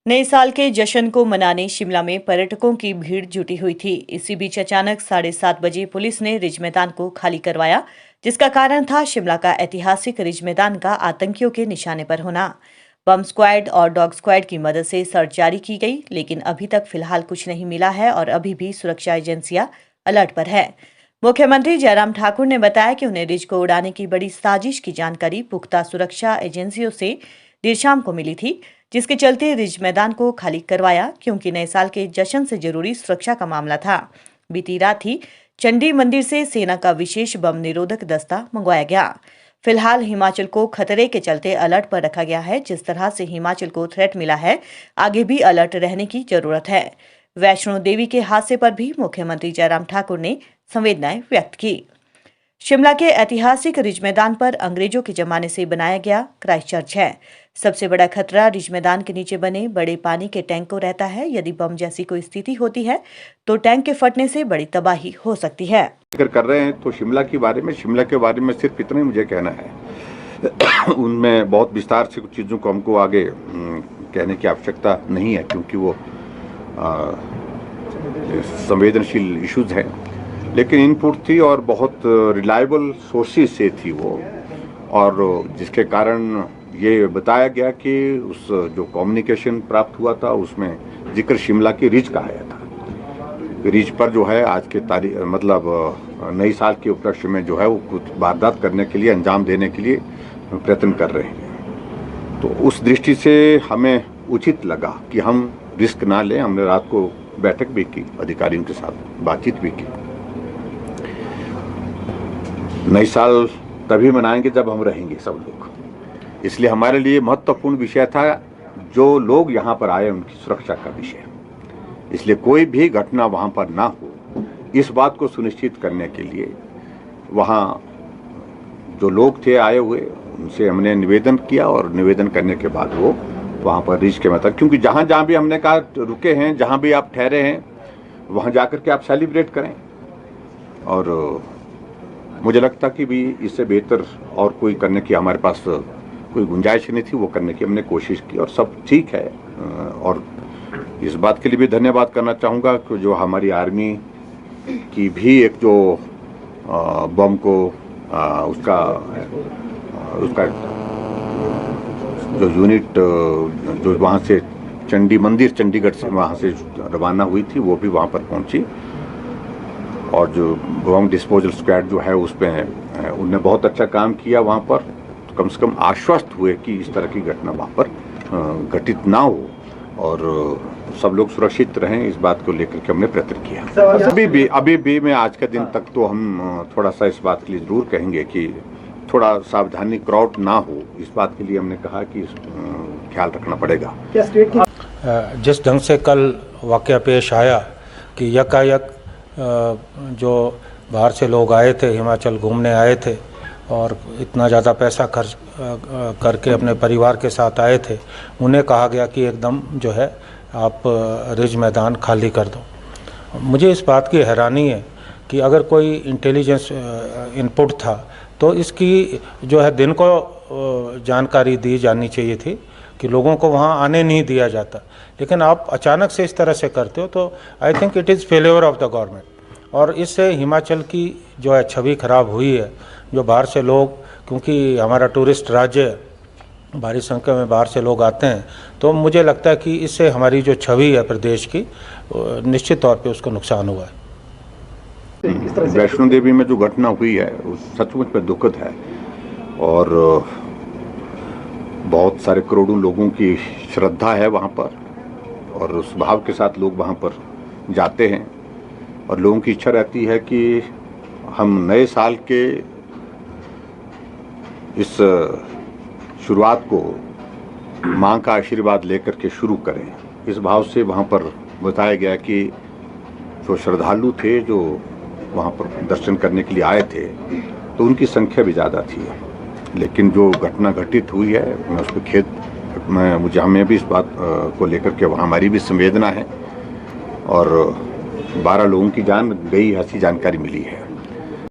नए साल के जश्न को मनाने शिमला में पर्यटकों की भीड़ जुटी हुई थी। इसी बीच अचानक 7:30 बजे पुलिस ने रिज मैदान को खाली करवाया, जिसका कारण था शिमला का ऐतिहासिक रिज मैदान का आतंकियों के निशाने पर होना। बम स्क्वाड और डॉग स्क्वाड की मदद से सर्च जारी की गई, लेकिन अभी तक फिलहाल कुछ नहीं मिला है और अभी भी सुरक्षा एजेंसियां अलर्ट पर है। मुख्यमंत्री जयराम ठाकुर ने बताया कि उन्हें रिज को उड़ाने की बड़ी साजिश की जानकारी पुख्ता सुरक्षा एजेंसियों से देर शाम को मिली थी, जिसके चलते रिज मैदान को खाली करवाया, क्योंकि नए साल के जश्न से जरूरी सुरक्षा का मामला था। बीती रात ही चंडी मंदिर से सेना का विशेष बम निरोधक दस्ता मंगवाया गया। फिलहाल हिमाचल को खतरे के चलते अलर्ट पर रखा गया है। जिस तरह से हिमाचल को थ्रेट मिला है, आगे भी अलर्ट रहने की जरूरत है। वैष्णो देवी के हादसे पर भी मुख्यमंत्री जयराम ठाकुर ने संवेदनाएं व्यक्त की। शिमला के ऐतिहासिक रिज मैदान पर अंग्रेजों के जमाने से बनाया गया क्राइस्ट चर्च है। सबसे बड़ा खतरा रिज मैदान के नीचे बने बड़े पानी के टैंक को रहता है। यदि बम जैसी कोई स्थिति होती है तो टैंक के फटने से बड़ी तबाही हो सकती है। कर रहे हैं तो शिमला के बारे में सिर्फ इतना ही मुझे कहना है। उनमें बहुत विस्तार से कुछ चीज़ों को हमको आगे कहने की आवश्यकता नहीं है, क्योंकि वो संवेदनशील इश्यूज हैं। लेकिन इनपुट थी और बहुत रिलायबल सोर्सेज से थी वो, और जिसके कारण ये बताया गया कि उस जो कम्युनिकेशन प्राप्त हुआ था उसमें जिक्र शिमला की रिज का आया था। रिज पर जो है आज के तारीख नई साल के उपलक्ष्य में जो है वो कुछ वारदात करने के लिए, अंजाम देने के लिए प्रयत्न कर रहे हैं। तो उस दृष्टि से हमें उचित लगा कि हम रिस्क ना लें। हमने रात को बैठक भी की, अधिकारियों के साथ बातचीत भी की। नई साल तभी मनाएंगे जब हम रहेंगे सब लोग, इसलिए हमारे लिए महत्वपूर्ण विषय था जो लोग यहाँ पर आए उनकी सुरक्षा का विषय। इसलिए कोई भी घटना वहाँ पर ना हो, इस बात को सुनिश्चित करने के लिए वहाँ जो लोग थे आए हुए, उनसे हमने निवेदन किया, और निवेदन करने के बाद वो वहाँ पर रिज के मतलब, क्योंकि जहाँ जहाँ भी हमने कहा रुके हैं, जहाँ भी आप ठहरे हैं, वहाँ जाकर के आप सेलिब्रेट करें। और मुझे लगता कि भी इससे बेहतर और कोई करने की हमारे पास कोई गुंजाइश नहीं थी। वो करने की हमने कोशिश की और सब ठीक है। और इस बात के लिए भी धन्यवाद करना चाहूँगा कि जो हमारी आर्मी की भी एक जो बम को उसका जो यूनिट जो वहाँ से चंडी मंदिर चंडीगढ़ से वहाँ से रवाना हुई थी, वो भी वहाँ पर पहुँची, और जो बम डिस्पोजल स्क्वाड जो है उसमें उनने बहुत अच्छा काम किया वहाँ पर। तो कम से कम आश्वस्त हुए कि इस तरह की घटना वहाँ पर घटित ना हो और सब लोग सुरक्षित रहें। इस बात को लेकर के हमने प्रयत्न किया। अभी भी मैं आज के दिन तक तो हम थोड़ा सा इस बात के लिए जरूर कहेंगे कि थोड़ा सावधानी, क्राउड ना हो, इस बात के लिए हमने कहा कि ख्याल रखना पड़ेगा। जिस ढंग से कल वाकया पेश आया कि यकायक जो बाहर से लोग आए थे, हिमाचल घूमने आए थे और इतना ज़्यादा पैसा खर्च करके अपने परिवार के साथ आए थे, उन्हें कहा गया कि एकदम जो है आप रिज मैदान खाली कर दो। मुझे इस बात की हैरानी है कि अगर कोई इंटेलिजेंस इनपुट था तो इसकी जो है दिन को जानकारी दी जानी चाहिए थी कि लोगों को वहाँ आने नहीं दिया जाता। लेकिन आप अचानक से इस तरह से करते हो तो I think it is failure of the government, और इससे हिमाचल की जो है छवि खराब हुई है। जो बाहर से लोग, क्योंकि हमारा टूरिस्ट राज्य है, भारी संख्या में बाहर से लोग आते हैं, तो मुझे लगता है कि इससे हमारी जो छवि है प्रदेश की, निश्चित तौर पे उसको नुकसान हुआ है। वैष्णो देवी में जो घटना हुई है वो सचमुच में दुखद है, और बहुत सारे करोड़ों लोगों की श्रद्धा है वहाँ पर, और उस भाव के साथ लोग वहाँ पर जाते हैं, और लोगों की इच्छा रहती है कि हम नए साल के इस शुरुआत को माँ का आशीर्वाद लेकर के शुरू करें। इस भाव से वहाँ पर बताया गया कि जो श्रद्धालु थे जो वहाँ पर दर्शन करने के लिए आए थे, तो उनकी संख्या भी ज़्यादा थी। लेकिन जो घटना घटित हुई है, मैं उस पर हमें भी इस बात को लेकर के वहाँ हमारी भी संवेदना है, और 12 लोगों की जान गई ऐसी जानकारी मिली है।